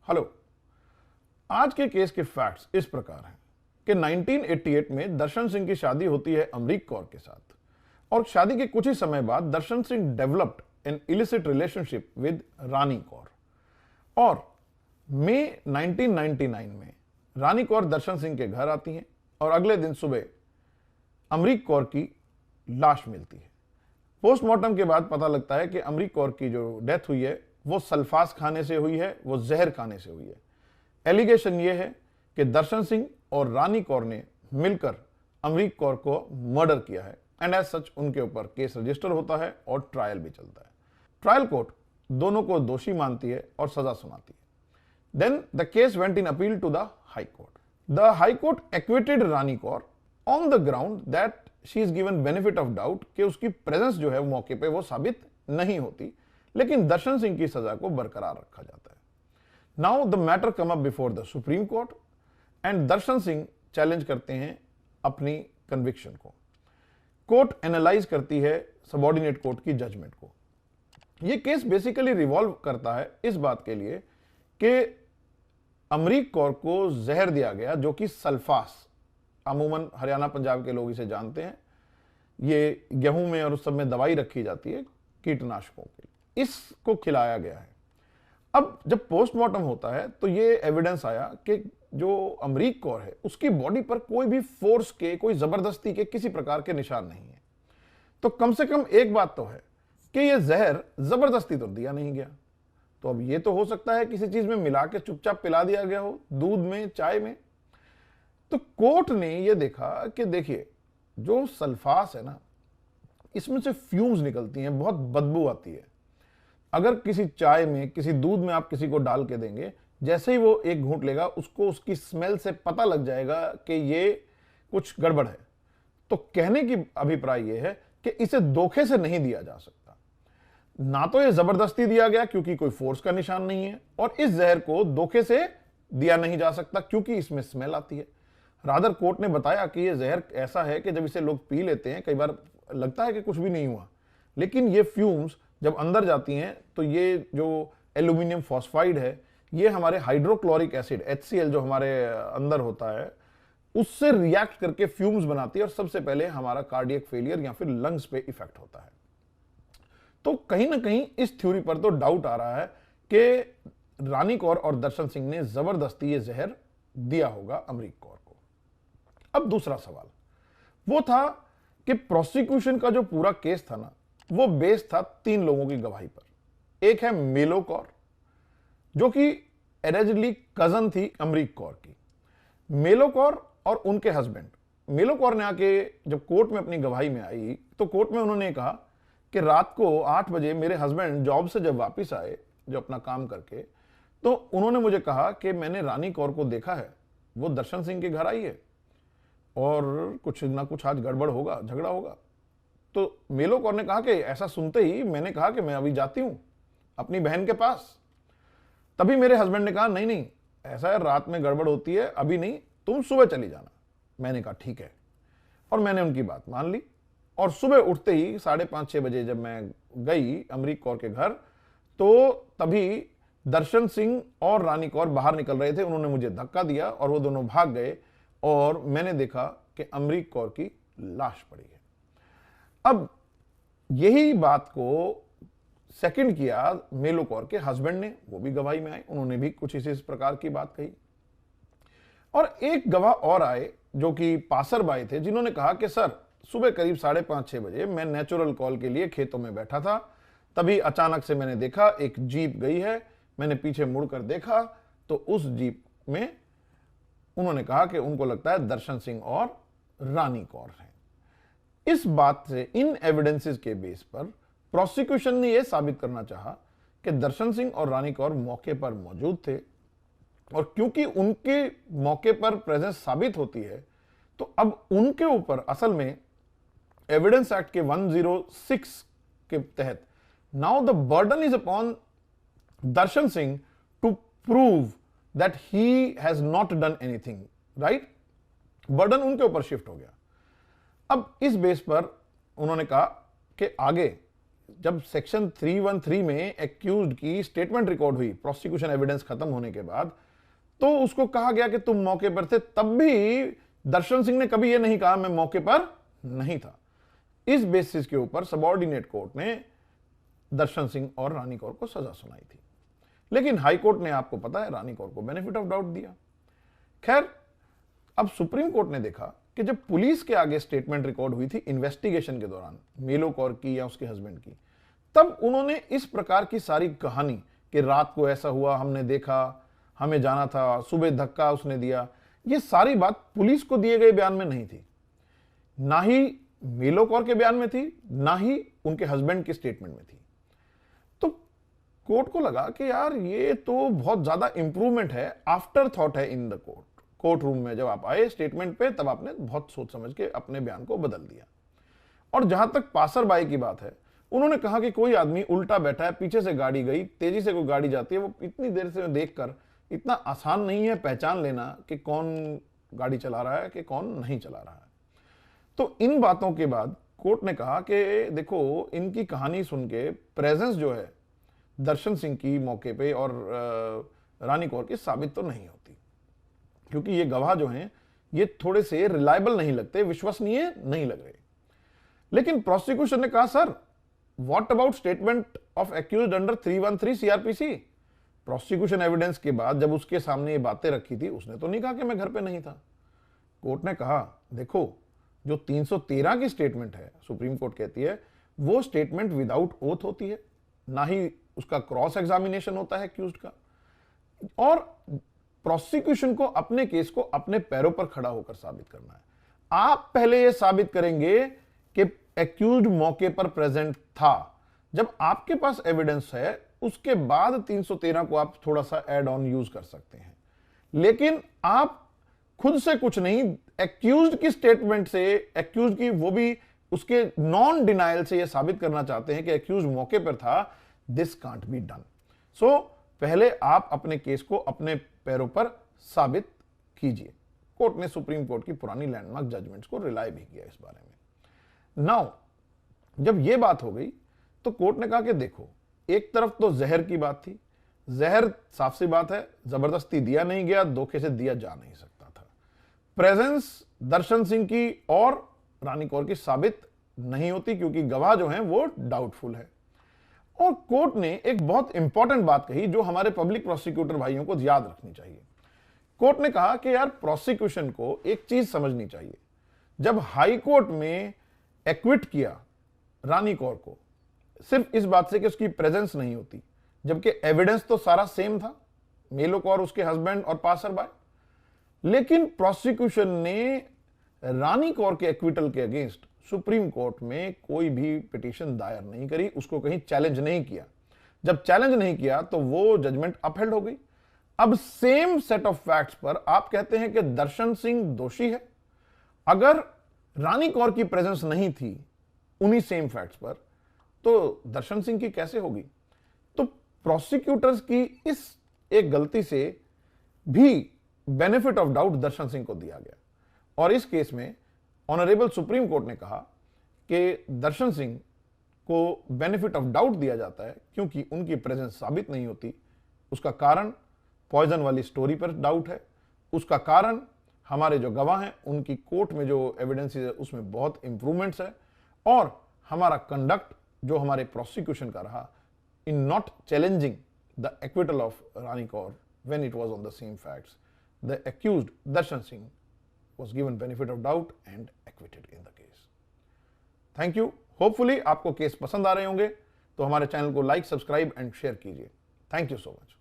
Hello. आज के case के फैक्ट्स इस प्रकार हैं कि 1988 में दर्शन सिंह की शादी होती है अमरीक कौर के साथ और शादी के कुछ ही समय बाद Darshan Singh developed an illicit relationship with Rani Kaur और मई 1999 में रानी कौर दर्शन सिंह के घर आती हैं और अगले दिन सुबह अमरीक कौर की लाश मिलती है। पोस्टमार्टम के बाद पता लगता है कि अमरीक कौर की जो डेथ हुई है वो सल्फास खाने से हुई है, वो जहर खाने से हुई है। एलिगेशन ये है कि दर्शन सिंह और रानी कौर ने मिलकर अमरीक कौर को मर्डर किया है एंड एज सच उनके ऊपर केस रजिस्टर होता है और ट्रायल भी चलता है। ट्रायल कोर्ट दोनों को दोषी मानती है और सजा सुनाती है। Then the case went in appeal to the high court. The high court acquitted Rani Kaur on the ground that she is given benefit of doubt कि उसकी प्रेजेंस जो है मौके पे वो साबित नहीं होती, लेकिन दर्शन सिंह की सजा को बरकरार रखा जाता है। Now the matter come up before the supreme court and Darshan Singh challenge करते हैं अपनी कन्विक्शन को। कोर्ट एनालाइज करती है सबऑर्डिनेट कोर्ट की जजमेंट को। यह केस बेसिकली रिवॉल्व करता है इस बात के लिए कि अमरीक कौर को जहर दिया गया जो कि सल्फास, अमूमन हरियाणा पंजाब के लोग इसे जानते हैं, ये गेहूं में और उस सब में दवाई रखी जाती है कीटनाशकों के, इसको खिलाया गया है। अब जब पोस्टमार्टम होता है तो ये एविडेंस आया कि जो अमरीक कौर है उसकी बॉडी पर कोई भी फोर्स के, कोई जबरदस्ती के किसी प्रकार के निशान नहीं है। तो कम से कम एक बात तो है कि यह जहर जबरदस्ती तो दिया नहीं गया। तो अब ये तो हो सकता है किसी चीज में मिला के चुपचाप पिला दिया गया हो, दूध में, चाय में। तो कोर्ट ने यह देखा कि देखिए जो सल्फास है ना, इसमें से फ्यूम्स निकलती हैं, बहुत बदबू आती है। अगर किसी चाय में, किसी दूध में आप किसी को डाल के देंगे, जैसे ही वो एक घूंट लेगा उसको उसकी स्मेल से पता लग जाएगा कि ये कुछ गड़बड़ है। तो कहने की अभिप्राय यह है कि इसे धोखे से नहीं दिया जा सकता। ना तो ये जबरदस्ती दिया गया क्योंकि कोई फोर्स का निशान नहीं है, और इस जहर को धोखे से दिया नहीं जा सकता क्योंकि इसमें स्मेल आती है। रादर कोर्ट ने बताया कि यह जहर ऐसा है कि जब इसे लोग पी लेते हैं कई बार लगता है कि कुछ भी नहीं हुआ, लेकिन ये फ्यूम्स जब अंदर जाती हैं तो ये जो एल्यूमिनियम फॉस्फाइड है, ये हमारे हाइड्रोक्लोरिक एसिड HCl जो हमारे अंदर होता है उससे रिएक्ट करके फ्यूम्स बनाती है और सबसे पहले हमारा कार्डियक फेलियर या फिर लंग्स पे इफेक्ट होता है। तो कहीं ना कहीं इस थ्योरी पर तो डाउट आ रहा है कि रानी कौर और दर्शन सिंह ने जबरदस्ती ये जहर दिया होगा अमरीक कौर को। अब दूसरा सवाल वो था कि प्रोसिक्यूशन का जो पूरा केस था ना, वो बेस था 3 लोगों की गवाही पर। एक है मेलो कौर जो कि एलिजिडली कजन थी अमरीक कौर की। मेलो कौर और उनके हस्बैंड, मेलो कौर ने आके जब कोर्ट में अपनी गवाही में आई तो कोर्ट में उन्होंने कहा कि रात को 8 बजे मेरे हस्बैंड जॉब से जब वापस आए, जो अपना काम करके, तो उन्होंने मुझे कहा कि मैंने रानी कौर को देखा है, वो दर्शन सिंह के घर आई है और कुछ ना कुछ आज गड़बड़ होगा, झगड़ा होगा। तो मेलो कौर ने कहा कि ऐसा सुनते ही मैंने कहा कि मैं अभी जाती हूं अपनी बहन के पास। तभी मेरे हस्बैंड ने कहा नहीं नहीं, ऐसा है, रात में गड़बड़ होती है, अभी नहीं, तुम सुबह चली जाना। मैंने कहा ठीक है, और मैंने उनकी बात मान ली। और सुबह उठते ही 5:30-6 बजे जब मैं गई अमरीक कौर के घर, तो तभी दर्शन सिंह और रानी कौर बाहर निकल रहे थे। उन्होंने मुझे धक्का दिया और वो दोनों भाग गए और मैंने देखा कि अमरीक कौर की लाश पड़ी है। अब यही बात को सेकंड किया मेलो कौर के हस्बैंड ने, वो भी गवाही में आए, उन्होंने भी कुछ इसी प्रकार की बात कही। और एक गवाह और आए जो कि पासर बाई थे, जिन्होंने कहा कि सर सुबह करीब 5:30-6 बजे मैं नेचुरल कॉल के लिए खेतों में बैठा था, तभी अचानक से मैंने देखा एक जीप गई है, मैंने पीछे मुड़कर देखा तो उस जीप में, उन्होंने कहा कि उनको लगता है दर्शन सिंह और रानी कौर हैं। इस बात से, इन एविडेंसेस के बेस पर प्रोसिक्यूशन ने यह साबित करना चाहा कि दर्शन सिंह और रानी कौर मौके पर मौजूद थे, और क्योंकि उनके मौके पर प्रेजेंस साबित होती है तो अब उनके ऊपर असल में एविडेंस एक्ट के 106 के तहत now the burden is upon Darshan Singh to prove that he has not done anything, right. Burden उनके ऊपर शिफ्ट हो गया। अब इस बेस पर उन्होंने कहा कि आगे जब सेक्शन 313 में एक्यूज्ड की स्टेटमेंट रिकॉर्ड हुई प्रोसिक्यूशन एविडेंस खत्म होने के बाद, तो उसको कहा गया कि तुम मौके पर थे, तब भी दर्शन सिंह ने कभी यह नहीं कहा मैं मौके पर नहीं था। इस बेसिस के ऊपर सबऑर्डिनेट कोर्ट ने दर्शन सिंह और रानी कौर को सजा सुनाई थी, लेकिन हाई कोर्ट ने, आपको पता है, रानी कौर को बेनिफिट ऑफ डाउट दिया। खैर, अब सुप्रीम कोर्ट ने देखा कि जब पुलिस के आगे स्टेटमेंट रिकॉर्ड हुई थी इन्वेस्टिगेशन के दौरान मेलो कौर की या उसके हस्बैंड की, तब उन्होंने इस प्रकार की सारी कहानी कि रात को ऐसा हुआ, हमने देखा, हमें जाना था, सुबह धक्का उसने दिया, ये सारी बात पुलिस को दिए गए बयान में नहीं थी, ना ही मेलो कौर के बयान में थी, ना ही उनके हस्बैंड के स्टेटमेंट में थी। तो कोर्ट को लगा कि यार ये तो बहुत ज्यादा इंप्रूवमेंट है, आफ्टर थॉट है इन द कोर्ट रूम में। जब आप आए स्टेटमेंट पे, तब आपने बहुत सोच समझ के अपने बयान को बदल दिया। और जहां तक पासर बाई की बात है, उन्होंने कहा कि कोई आदमी उल्टा बैठा है, पीछे से गाड़ी गई, तेजी से कोई गाड़ी जाती है, वो इतनी देर से देखकर इतना आसान नहीं है पहचान लेना कि कौन गाड़ी चला रहा है कि कौन नहीं चला रहा है। तो इन बातों के बाद कोर्ट ने कहा कि देखो, इनकी कहानी सुन के प्रेजेंस जो है दर्शन सिंह की मौके पे और रानी कौर की साबित तो नहीं होती, क्योंकि ये गवाह जो हैं ये थोड़े से रिलायबल नहीं लगते, विश्वसनीय नहीं लग रहे। लेकिन प्रोसिक्यूशन ने कहा, sir what about statement of accused under 313 CrPC? Prosecution evidence के बाद जब उसके सामने ये बातें रखी थी, उसने तो नहीं कहा कि मैं घर पे नहीं था। कोर्ट ने कहा, देखो, जो 313 की स्टेटमेंट है, सुप्रीम कोर्ट कहती है, वो स्टेटमेंट विदाउट ओथ होती है, ना ही उसका क्रॉस एग्जामिनेशन होता है एक्यूज्ड का। और प्रोसिक्यूशन को अपने केस को अपने पैरों पर खड़ा होकर साबित करना है। आप पहले ये साबित करेंगे कि एक्यूज्ड मौके पर प्रेजेंट था। जब आपके पास एविडेंस है, उसके बाद 313 को आप थोड़ा सा ऐड ऑन यूज कर सकते हैं। लेकिन आप खुद से कुछ नहीं, एक्यूज्ड की स्टेटमेंट से, एक्यूज्ड की, वो भी उसके नॉन डिनायल से, ये साबित करना चाहते हैं कि एक्यूज्ड मौके पर था। This can't be done. So पहले आप अपने केस को अपने पैरों पर साबित कीजिए। कोर्ट ने सुप्रीम कोर्ट की पुरानी लैंडमार्क जजमेंट्स को रिलाय भी किया इस बारे में। नाउ जब यह बात हो गई, तो कोर्ट ने कहा कि देखो, एक तरफ तो जहर की बात थी, जहर साफ सी बात है, जबरदस्ती दिया नहीं गया, धोखे से दिया जा नहीं सकता था। प्रेजेंस दर्शन सिंह की और रानी कौर की साबित नहीं होती, क्योंकि गवाह जो हैं वो डाउटफुल है। और कोर्ट ने एक बहुत इंपॉर्टेंट बात कही, जो हमारे पब्लिक प्रोसिक्यूटर भाइयों को याद रखनी चाहिए। कोर्ट ने कहा कि यार, प्रोसिक्यूशन को एक चीज समझनी चाहिए। जब हाई कोर्ट में एक्विट किया रानी कौर को सिर्फ इस बात से कि उसकी प्रेजेंस नहीं होती, जबकि एविडेंस तो सारा सेम था, मेलो कौर, उसके हस्बैंड और पासर बाय, लेकिन प्रोसिक्यूशन ने रानी कौर के एक्विटल के अगेंस्ट सुप्रीम कोर्ट में कोई भी पिटीशन दायर नहीं करी, उसको कहीं चैलेंज नहीं किया। जब चैलेंज नहीं किया तो वो जजमेंट अपहेल्ड हो गई। अब सेम सेट ऑफ फैक्ट्स पर आप कहते हैं कि दर्शन सिंह दोषी है। अगर रानी कौर की प्रेजेंस नहीं थी उन्हीं सेम फैक्ट्स पर, तो दर्शन सिंह की कैसे होगी? तो प्रोसिक्यूटर्स की इस एक गलती से भी बेनिफिट ऑफ डाउट दर्शन सिंह को दिया गया, और इस केस में ऑनरेबल सुप्रीम कोर्ट ने कहा कि दर्शन सिंह को बेनिफिट ऑफ डाउट दिया जाता है क्योंकि उनकी प्रेजेंस साबित नहीं होती। उसका कारण पॉइजन वाली स्टोरी पर डाउट है, उसका कारण हमारे जो गवाह हैं उनकी कोर्ट में जो एविडेंस है उसमें बहुत इंप्रूवमेंट्स है, और हमारा कंडक्ट जो हमारे प्रोसिक्यूशन का रहा in not challenging the acquittal of Rani Kaur when it was on the same facts, the accused Darshan Singh was given benefit of doubt and acquitted in the case. Thank you. Hopefully आपको case पसंद आ रहे होंगे, तो हमारे channel को like, subscribe and share कीजिए। Thank you so much.